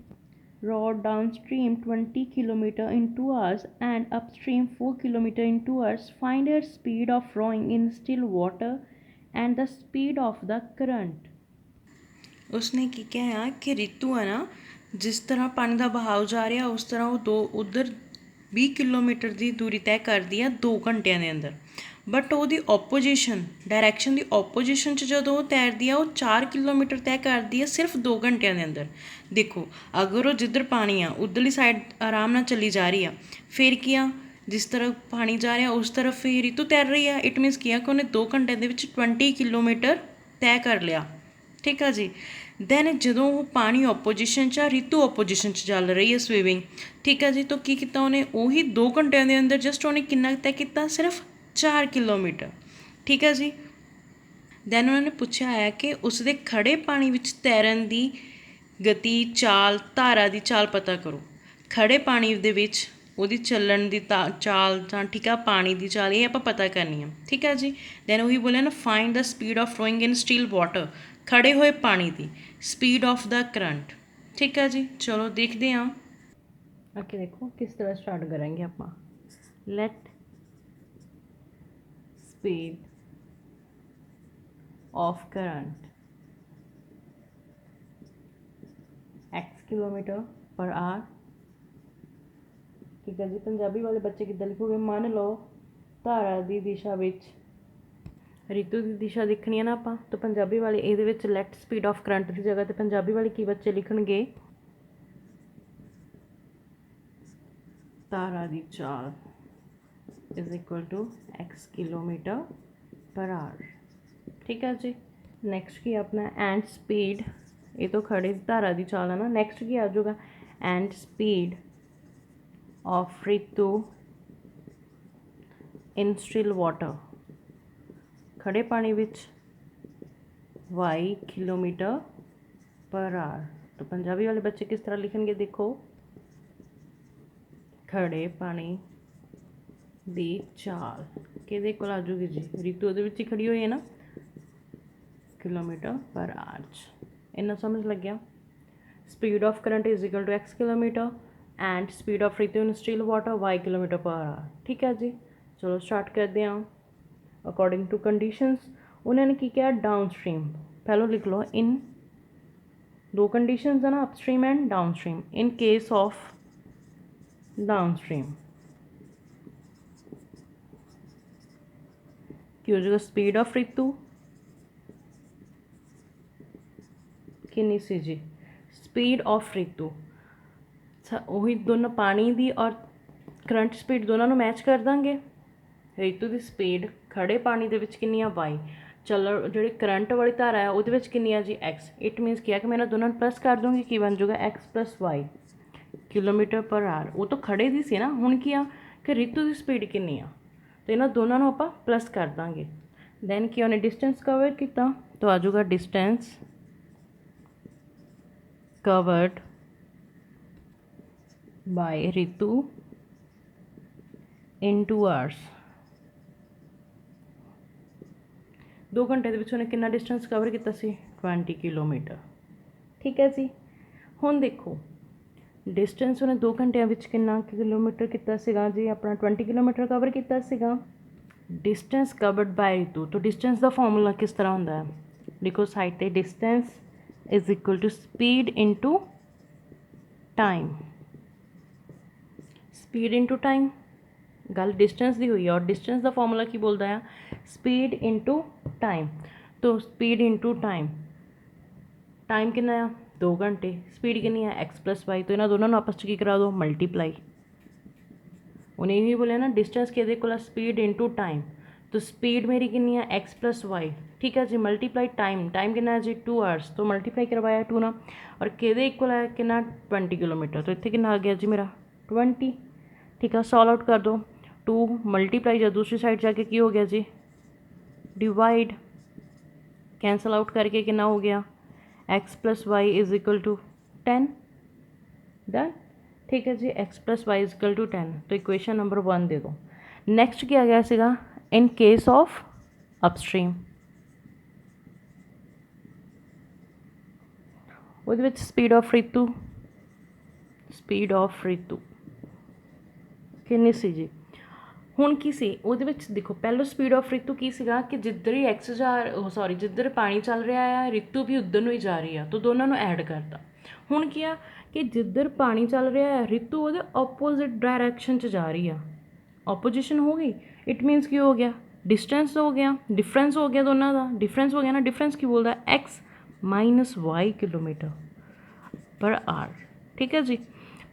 row downstream 20 km in 2 hours and upstream 4 km in 2 hours. Find her speed of rowing in still water and the speed of the current. ਉਸਨੇ ਕੀ ਕਿਹਾ ਕਿ ਰਿਤੂ ਹੈ ਨਾ, ਜਿਸ ਤਰ੍ਹਾਂ ਪਾਣੀ ਦਾ ਬਹਾਵ ਜਾ ਰਿਹਾ ਉਸ ਤਰ੍ਹਾਂ ਉਹ ਉੱਧਰ 20 ਕਿਲੋਮੀਟਰ ਦੀ ਦੂਰੀ ਤੈਅ ਕਰਦੀ ਆ 2 ਘੰਟਿਆਂ ਦੇ ਅੰਦਰ। ਬਟ ਉਹਦੀ ਓਪੋਜੀਸ਼ਨ ਡਾਇਰੈਕਸ਼ਨ ਦੀ ਓਪੋਜੀਸ਼ਨ 'ਚ ਜਦੋਂ ਉਹ ਤੈਰਦੀ ਆ ਉਹ 4 ਕਿਲੋਮੀਟਰ ਤੈਅ ਕਰਦੀ ਆ ਸਿਰਫ 2 ਘੰਟਿਆਂ ਦੇ ਅੰਦਰ। ਦੇਖੋ ਅਗਰ ਉਹ ਜਿੱਧਰ ਪਾਣੀ ਆ ਉੱਧਰਲੀ ਸਾਈਡ ਆਰਾਮ ਨਾਲ ਚੱਲੀ ਜਾ ਰਹੀ ਆ, ਫਿਰ ਕੀ ਆ, ਜਿਸ ਤਰ੍ਹਾਂ ਪਾਣੀ ਜਾ ਰਿਹਾ ਉਸ ਤਰਫ ਹੀ ਰਿਤੂ ਤੈਰ ਰਹੀ ਆ। ਇਟ ਮੀਨਸ ਕੀ ਆ ਕਿ ਉਹਨੇ 2 ਘੰਟਿਆਂ ਦੇ ਵਿੱਚ 20 ਕਿਲੋਮੀਟਰ ਤੈਅ ਕਰ ਲਿਆ। ਠੀਕ ਆ ਜੀ। ਦੈਨ ਜਦੋਂ ਉਹ ਪਾਣੀ ਓਪੋਜੀਸ਼ਨ 'ਚ ਆ, ਰਿਤੂ ਓਪੋਜੀਸ਼ਨ 'ਚ ਚੱਲ ਰਹੀ ਹੈ ਸਵੀਮਿੰਗ। ਠੀਕ ਆ ਜੀ। ਤਾਂ ਕੀ ਕੀਤਾ ਉਹਨੇ, ਉਹੀ 2 ਘੰਟਿਆਂ ਦੇ ਅੰਦਰ ਜਸਟ ਉਹਨੇ ਕਿੰਨਾ ਤੈਅ ਕੀਤਾ, ਸਿਰਫ 4 ਕਿਲੋਮੀਟਰ। ਠੀਕ ਹੈ ਜੀ। ਦੈਨ ਉਹਨਾਂ ਨੇ ਪੁੱਛਿਆ ਹੈ ਕਿ ਉਸਦੇ ਖੜ੍ਹੇ ਪਾਣੀ ਵਿੱਚ ਤੈਰਨ ਦੀ ਗਤੀ, ਚਾਲ, ਧਾਰਾ ਦੀ ਚਾਲ ਪਤਾ ਕਰੋ। ਖੜ੍ਹੇ ਪਾਣੀ ਦੇ ਵਿੱਚ ਉਹਦੀ ਚੱਲਣ ਦੀ ਚਾਲ ਜਾਂ ਠੀਕ ਆ ਪਾਣੀ ਦੀ ਚਾਲ, ਇਹ ਆਪਾਂ ਪਤਾ ਕਰਨੀ ਆ। ਠੀਕ ਆ ਜੀ। ਦੈਨ ਉਹੀ ਬੋਲਿਆ ਨਾ, find the speed of rowing in still water, ਖੜ੍ਹੇ ਹੋਏ ਪਾਣੀ ਦੀ ਸਪੀਡ ਆਫ ਦਾ ਕਰੰਟ। ਠੀਕ ਆ ਜੀ। ਚਲੋ ਦੇਖਦੇ ਹਾਂ ਅੱਗੇ। ਦੇਖੋ ਕਿਸ ਤਰ੍ਹਾਂ ਸਟਾਰਟ ਕਰਾਂਗੇ ਆਪਾਂ। Let speed of current x kilometre per hour. ਠੀਕ ਹੈ ਜੀ। ਪੰਜਾਬੀ ਵਾਲੇ ਬੱਚੇ ਕਿੱਦਾਂ ਲਿਖੋਗੇ, ਮੰਨ ਲਓ ਧਾਰਾ ਦੀ ਦਿਸ਼ਾ ਵਿੱਚ ਰਿਤੂ ਦੀ ਦਿਸ਼ਾ ਲਿਖਣੀ ਹੈ ਨਾ ਆਪਾਂ, ਤਾਂ ਪੰਜਾਬੀ ਵਾਲੇ ਇਹਦੇ ਵਿੱਚ ਲੈਟ ਸਪੀਡ ਆਫ ਕਰੰਟ ਦੀ ਜਗ੍ਹਾ 'ਤੇ ਪੰਜਾਬੀ ਵਾਲੇ ਕੀ ਬੱਚੇ ਲਿਖਣਗੇ, ਧਾਰਾ ਦੀ ਚਾਲ is equal to x kilometre per hour. ਠੀਕ ਹੈ ਜੀ। ਨੈਕਸਟ ਕੀ ਆਪਣਾ ਐਂਡ ਸਪੀਡ, ਇਹ ਤੋਂ ਖੜੇ ਧਾਰਾ ਦੀ ਚਾਲ ਹੈ ਨਾ। ਨੈਕਸਟ ਕੀ ਆ ਜਾਊਗਾ, and speed of Ritu in still water, ਖੜੇ ਪਾਣੀ ਵਿੱਚ y ਕਿਲੋਮੀਟਰ ਪਰ ਆਰ। ਤਾਂ ਪੰਜਾਬੀ ਵਾਲੇ ਬੱਚੇ ਕਿਸ ਤਰ੍ਹਾਂ ਲਿਖਣਗੇ, ਦੇਖੋ ਖੜੇ ਪਾਣੀ ਦੀ ਚਾਲ ਕਿਹਦੇ ਕੋਲ ਆ ਜੂਗੀ ਜੀ, ਰੀਤੂ ਉਹਦੇ ਵਿੱਚ ਹੀ ਖੜੀ ਹੋਈ ਹੈ ਨਾ, ਕਿਲੋਮੀਟਰ ਪਰ ਆਰ 'ਚ। ਇੰਨਾ ਸਮਝ ਲੱਗਿਆ। Speed of current is equal to x kilometre and speed of रितु in still water y kilometre per hour. ठीक है जी, चलो स्टार्ट करते हैं। अकॉर्डिंग टू कंडीशंस उन्होंने की किया डाउन स्ट्रीम, पहले लिख लो इन दो कंडीशंस है ना, upstream and down stream. In case of down stream की हो जाएगा स्पीड ऑफ रितु कितनी सी जी, स्पीड ऑफ रितु ਉਹੀ ਦੋਨੋਂ ਪਾਣੀ ਦੀ ਔਰ ਕਰੰਟ ਸਪੀਡ ਦੋਨਾਂ ਨੂੰ ਮੈਚ ਕਰ ਦਾਂਗੇ। ਰਿਤੂ ਦੀ ਸਪੀਡ ਖੜੇ ਪਾਣੀ ਦੇ ਵਿੱਚ ਕਿੰਨੀ ਆ y, ਚਲੋ ਜਿਹੜੀ ਕਰੰਟ ਵਾਲੀ ਧਾਰਾ ਹੈ ਉਹਦੇ ਵਿੱਚ ਕਿੰਨੀ ਆ ਜੀ x। ਇਟ ਮੀਨਸ ਕੀ ਆ ਕਿ ਮੈਂ ਇਹਨਾਂ ਦੋਨਾਂ ਨੂੰ ਪਲੱਸ ਕਰ ਦੂੰਗੀ, ਕੀ ਬਣ ਜਾਊਗਾ x + y kilometre per R. ਉਹ ਤਾਂ ਖੜੇ ਦੀ ਸੀ ਨਾ, ਹੁਣ ਕੀ ਆ ਕਿ ਰਿਤੂ ਦੀ ਸਪੀਡ ਕਿੰਨੀ ਆ, ਤੇ ਇਹਨਾਂ ਦੋਨਾਂ ਨੂੰ ਆਪਾਂ ਪਲੱਸ ਕਰ ਦਾਂਗੇ। ਦੈਨ ਕੀ ਉਹਨੇ ਡਿਸਟੈਂਸ ਕਵਰ ਕੀਤਾ, ਤਾਂ ਆ ਜਾਊਗਾ distance covered by Ritu in 2 hours। 2 घंटे ਦੇ ਵਿੱਚ ਉਹਨੇ ਕਿੰਨਾ ਡਿਸਟੈਂਸ ਕਵਰ ਕੀਤਾ ਸੀ, 20 ਕਿਲੋਮੀਟਰ। ਠੀਕ ਹੈ ਜੀ, ਹੁਣ ਦੇਖੋ ਡਿਸਟੈਂਸ ਉਹਨੇ 2 ਘੰਟਿਆਂ ਵਿੱਚ ਕਿੰਨਾ ਕਿਲੋਮੀਟਰ ਕੀਤਾ ਸੀਗਾ ਜੀ, ਆਪਣਾ 20 ਕਿਲੋਮੀਟਰ ਕਵਰ ਕੀਤਾ ਸੀਗਾ। ਡਿਸਟੈਂਸ ਕਵਰਡ ਬਾय ਰਿਤੂ, ਤਾਂ ਡਿਸਟੈਂਸ ਦਾ ਫਾਰਮੂਲਾ ਕਿਸ ਤਰ੍ਹਾਂ ਹੁੰਦਾ ਹੈ, ਲਿਖੋ ਸਾਈਡ ਤੇ, distance is equal to speed into time। speed into time गल डिस्टेंस की हुई है, और डिस्टेंस का फॉर्मूला की बोलता है स्पीड into टाइम। तो स्पीड into टाइम, टाइम कितना है 2 घंटे, स्पीड कितनी है x + y। तो इन्होंने दोनों आपस की करा दो मल्टीप्लाई। उन्हें यही बोलिया ना डिस्टेंस किहदे कोल स्पीड into टाइम, तो स्पीड मेरी कितनी है x + y। ठीक है जी, मल्टीप्लाई टाइम, टाइम कितना है जी 2 आवर्स, तो मल्टीप्लाई करवाया 2 ना, और किहदे इक्वल है कितना 20 किलोमीटर। तो इत्थे कितना आ गया जी मेरा 20। ठीक है, सॉल्व आउट कर दो। 2 मल्टीप्लाई या दूसरी साइड जाके की हो गया जी डिवाइड, कैंसल आउट करके कितना हो गया x + y = 10। डन। ठीक है जी, x + y = 10। तो इक्वेशन नंबर 1 दे दो। नैक्सट क्या गया सीगा, इन केस ऑफ अपस्ट्रीम, ਉਹਦੇ ਵਿੱਚ speed of Ritu, speed of Ritu कितनी सी जी, ਹੁਣ ਕੀ ਸੀ ਉਹਦੇ ਵਿੱਚ ਦੇਖੋ, ਪਹਿਲਾਂ स्पीड ऑफ रितु ਕੀ ਸੀਗਾ ਕਿ ਜਿੱਧਰ ਹੀ x ਜਿੱਧਰ ਪਾਣੀ ਚੱਲ ਰਿਹਾ ਆ ਰਿਤੂ ਵੀ ਉੱਧਰ ਨੂੰ ਹੀ ਜਾ ਰਹੀ ਆ, ਤਾਂ ਦੋਨਾਂ ਨੂੰ ਐਡ ਕਰਤਾ। ਹੁਣ ਕੀ ਆ ਕਿ ਜਿੱਧਰ ਪਾਣੀ ਚੱਲ ਰਿਹਾ ਹੈ ਰਿਤੂ ਉਹਦੇ ਆਪੋਜ਼ਿਟ ਡਾਇਰੈਕਸ਼ਨ 'ਚ ਜਾ ਰਹੀ ਆ, ਆਪੋਜੀਸ਼ਨ ਹੋ ਗਈ। ਇਟ ਮੀਨਸ ਕੀ ਹੋ ਗਿਆ, डिस्टेंस हो गया, डिफरेंस हो गया, दोनों का डिफरेंस हो गया ना। डिफरेंस की बोलता है x - y kilometre per hour. ठीक है जी,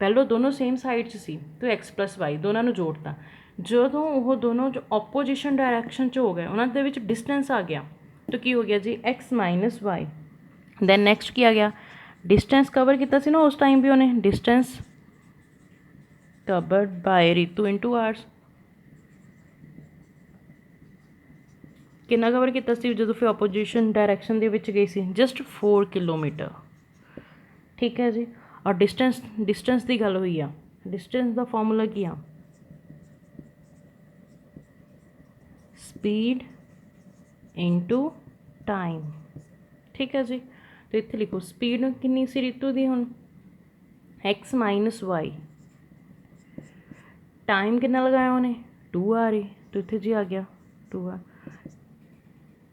पहले दोनों सेम साइड सी, तो x + y दोनों को जोड़ता, जो वो दोनों जो ऑपोजिशन डायरैक्शन च हो गए उन्होंने डिस्टेंस आ गया, तो की हो गया जी x - y। दैन नैक्सट क्या गया, डिस्टेंस कवर किया ना उस टाइम भी उन्हें, distance covered by Ritu in 2 hours. कितना कवर किया जो फिर ऑपोजिशन डायरैक्शन के गई सी, जस्ट 4 किलोमीटर। ठीक है जी, और डिस्टेंस की गल हुई आ, डिस्टेंस का फॉर्मूला की आ स्पीड इंटू टाइम। ठीक है जी, तो इत्थे लिखो स्पीड कितनी सी रितु की हुण x - y, टाइम कितना लगाया उन्हें 2 आ रही, तो इत्थे जी आ गया 2 आ।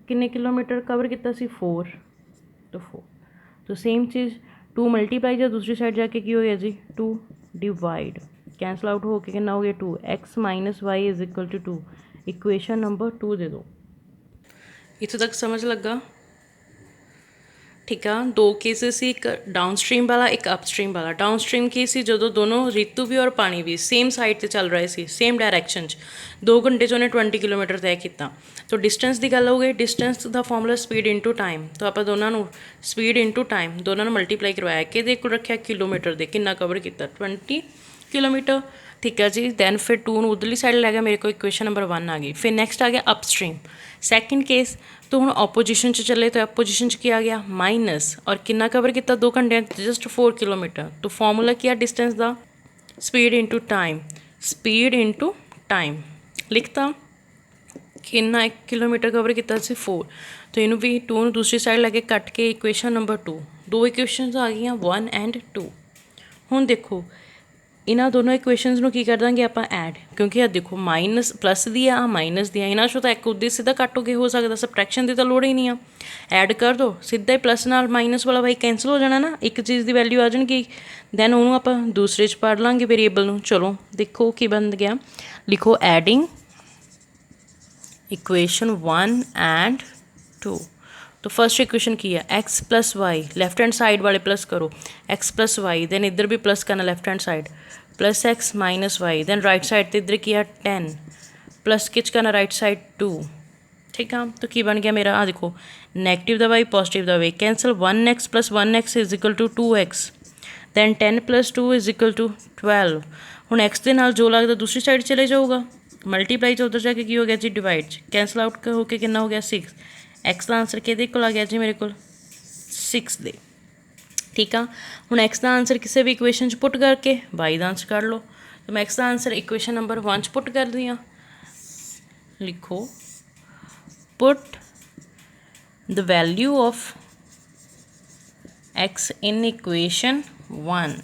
किन्ने किलोमीटर कवर किया सी 4, तो 4, तो सेम चीज़ 2 मल्टीप्लाई या दूसरी साइड जाके की हो गया जी 2 डिवाइड, कैंसल आउट हो के कितना हो गया 2, x - y = 2। इक्वेशन नंबर 2 दे दो। इतों तक समझ लगा। ठीक है, 2 केसेस सी, एक डाउन स्ट्रीम वाला एक अपस्ट्रीम वाला। डाउन स्ट्रीम की सी जो दोनों रितु भी और पानी भी सेम साइड से चल रहे सी, सेम डायरैक्शन 2 घंटे उन्हें 20 किलोमीटर तय किया। तो डिस्टेंस की गल हो गई, डिस्टेंस का फॉर्मूला स्पीड इंटू टाइम, तो आप दोनों स्पीड इंटू टाइम दोनों मल्टीप्लाई करवाया कि को रखा किलोमीटर दे, कितना कवर किया 20 किलोमीटर। ठीक है जी, दैन फिर 2 उधरली साइड लै गया, मेरे को इक्वेशन नंबर 1 आ गई। फिर नैक्सट आ गया अपस्ट्रीम, सैकेंड केस, तो हम ऑपोजिशन चले, तो ऑपोजिशन क्या आ गया माइनस, और कितना कवर किया 2 घंटे जस्ट 4 किलोमीटर। तो फॉर्मूला क्या डिस्टेंस का speed into time, speed into time. लिखता कितना 1 किलोमीटर कवर किया सी 4, तो इनू भी 2 दूसरी साइड लैके कट के इक्वेशन नंबर 2, 2 इक्वेशनस आ गई 1 एंड 2। हुण देखो इन्हां दोनों इक्वेशनस नूं की कर देंगे आपां ऐड, क्योंकि आ देखो माइनस प्लस दी आ माइनस दी आ, इन्हां चों तां एक उद्दे सीधा कट हो के हो सकदा, सबट्रैक्शन की तो लोड़ ही नहीं आ। ऐड कर दो सीधा ही प्लस नाल माइनस वाला बाई कैंसल हो जाना ना, एक चीज़ की वैल्यू आ जाएगी, दैन उन्होंने आपां दूसरे च पढ़ लांगे वेरीएबल नूं। चलो देखो की बन गया, लिखो एडिंग इक्वेशन 1 एंड 2। तो फर्स्ट इक्वेशन की है x plus y, left hand side वाले प्लस करो, एक्स प्लस वाई, दैन इधर भी प्लस करना left hand side, plus x minus y, then right side तो इधर किया 10 प्लस किच करना राइट साइड 2। ठीक है, तो की बन गया मेरा, आ देखो नैगेटिव दा वाई पॉजिटिव दा y cancel, 1x plus 1x is equal to 2x, then 10 plus 2 is equal to 12। हुण एक्स के नाल जो लगता दूसरी साइड चले जाऊगा, मल्टीप्लाई उधर जाके की हो गया जी डिवाइड, कैंसल आउट होके कितना हो गया 6। एक्स का आंसर कि आ गया जी मेरे को 6 दे। ठीक है, हुण एक्स का आंसर किसी भी इक्वेशन च पुट करके वाई का आंसर कर लो, तो मैं एक्स का आंसर इक्वेशन नंबर 1 च पुट कर दी हाँ। लिखो put the value of x in equation 1।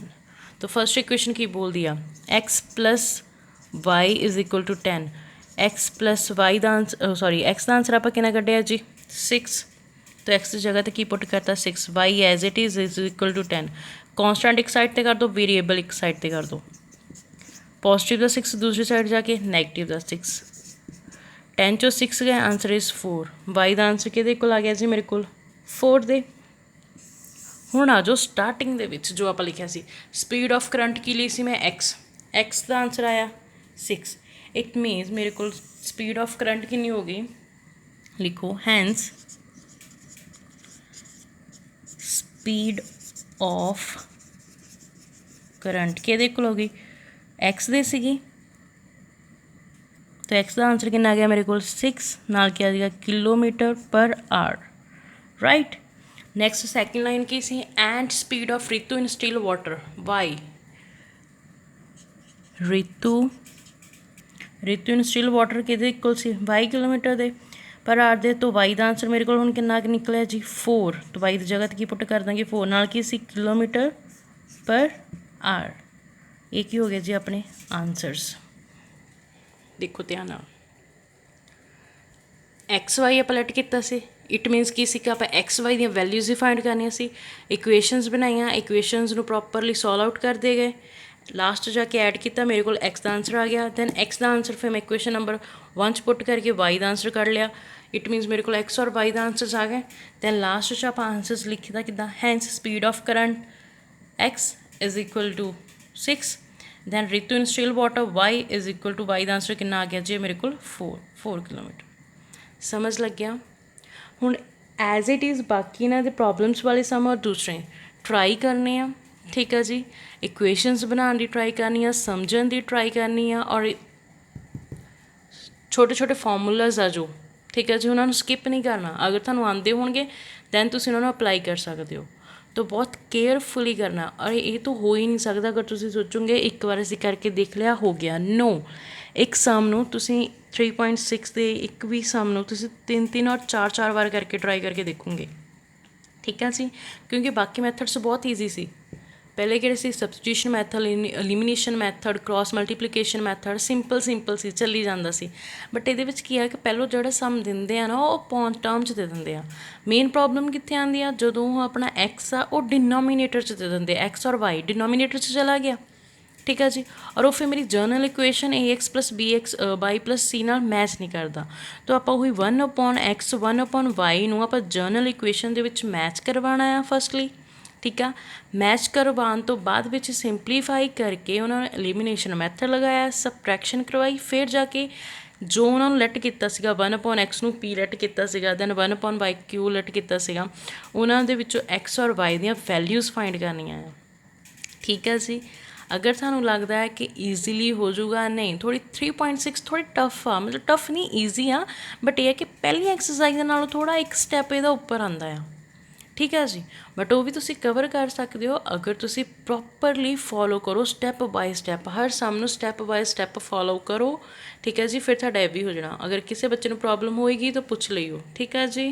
तो फर्स्ट इक्वेशन की बोल दिया x plus y is equal to 10, x plus y का आंसर सॉरी एक्स का आंसर आप कितना कढ़िया जी 6, तो एक्स की जगह तो की पुट करता 6, y as it is equal to 10, constant एक साइड पर कर दो, वेरीएबल एक साइड पर कर दो, पॉजिटिव का 6 दूसरी साइड जाके नैगेटिव का 6, 10 चो 6 गए, आंसर इज़ 4, वाई का आंसर कि आ गया जी मेरे को 4 दे। हुण आ जाओ स्टार्टिंग दे विच जो आप लिखिया सी स्पीड ऑफ करंट की ली सी मैं एक्स, एक्स का आंसर आया 6, इट मीनस मेरे को स्पीड ऑफ करंट कितनी हो गई, लिखो हैंस स्पीड ऑफ करंट किहदे कोल हो गई एक्स दे सीगी, तो एक्स का आंसर कितना आ गया मेरे को 6 नाल क्या आ गया kilometre per hour, right. Next second line की सी एंड स्पीड ऑफ रितु इन स्टिल वाटर, वाई रितु इन स्टिल वाटर किहदे कोल सी 22 किलोमीटर दे पर आवर दे, तो वाई का आंसर मेरे को हुण कितना निकलिया जी 4, तो वाई की जगह तो की पुट कर देंगे 4 नाल की सी किलोमीटर पर आवर, ये की हो गया जी अपने आंसरस। देखो ध्यान नाल एक्स वाई आप लैट किया से, इट मीनस की सी कि आप एक्स वाई दी वैल्यूज़ ही फाइंड करनिया सी, इक्वेशनस बनाइया, इक्वेशनस नूं प्रॉपरली सॉल्व आउट करते गए, लास्ट जाके ऐड किया मेरे को एक्स का आंसर आ गया, दैन एक्स का आंसर फिर मैं इक्वेशन नंबर 1 च पुट करके वाई का आंसर कर लिया, इट मीनस मेरे को एक्स और वाई का आंसर्स आ गए, दैन लास्ट च आप आंसर्स लिखता कि hence speed of current x is equal to 6, then रितु in still water y is equal to y का आंसर कितना आ गया जी मेरे को 4 किलोमीटर। समझ लग गया। हुण एज इट इज़ बाकी इन्हां दे प्रॉब्लम्स वाले सम और दूसरे ट्राई करने आ, ठीक है जी, इक्वेशनस बनाने की ट्राई करनी है, समझण की ट्राई करनी है, और छोटे छोटे फॉर्मूलाज आ जो, ठीक है जी, उन्होंने स्किप नहीं करना, अगर तुहानूं आंदे होणगे दैन तुसीं उन्होंने अप्लाई कर सकते हो, तो बहुत केयरफुली करना। और ये तो हो ही नहीं सकता अगर तुसीं सोचोगे एक बार असीं करके देख लिया हो गया, नो, एक सम नूं तुसीं 3.6 दे एक भी सम नूं तुसीं 3 और 4 बार करके ट्राई करके देखोगे, ठीक है जी, क्योंकि बाकी मैथड्स बहुत ईजी सी, पहले किहड़े सी substitution method, elimination method, cross multiplication method, simple सी चली जाता सी, बट ये की है कि पहलों जो सम देंगे आ ना वो पॉइंट टर्म च दे देंगे आ, मेन प्रॉब्लम कित्थे आती है जो अपना एक्स आ वो डिनोमीनेटर च दे देंगे, एक्स और वाई डिनोमीनेटर च चला गया, ठीक है जी, और वो फिर मेरी general equation a x plus b x y plus c नाल मैच नहीं करता, तो आप वही 1/x 1/y नूं आप जर्नल इक्वेशन दे विच मैच करवाना है फर्स्टली, ठीक है, मैच करवाने तो बाद विच सिंपलीफाई करके उन्होंने एलिमिनेशन मैथड लगाया, सबट्रैक्शन करवाई, फिर जाके जो उन्होंने लैट किया 1/x नूं पी लैट किया, दैन 1/y क्यू लैट किया, उन्होंने दे विचों एक्स और वाई दी वैल्यूज़ फाइंड करनियां है, ठीक है जी। अगर थानू लगता है कि ईजीली हो जाऊगा, नहीं, थोड़ी 3.6 थोड़ी टफ आ, मतलब टफ नहीं ईजी आ, बट यह है कि पहली एक्सरसाइज नालों थोड़ा एक स्टैप इहदा उपर आंदा है, ਠੀਕ ਹੈ ਜੀ। ਬਟ ਉਹ ਵੀ ਤੁਸੀਂ ਕਵਰ ਕਰ ਸਕਦੇ ਹੋ ਅਗਰ ਤੁਸੀਂ ਪ੍ਰੋਪਰਲੀ ਫੋਲੋ ਕਰੋ ਸਟੈਪ ਬਾਏ ਸਟੈਪ, ਹਰ ਸਮ ਨੂੰ ਸਟੈਪ ਬਾਏ ਸਟੈਪ ਫੋਲੋ ਕਰੋ, ਠੀਕ ਹੈ ਜੀ। ਫਿਰ ਤੁਹਾਡਾ ਇਹ ਵੀ ਹੋ ਜਾਣਾ। ਅਗਰ ਕਿਸੇ ਬੱਚੇ ਨੂੰ ਪ੍ਰੋਬਲਮ ਹੋਏਗੀ ਤਾਂ ਪੁੱਛ ਲਈਓ, ਠੀਕ ਹੈ ਜੀ।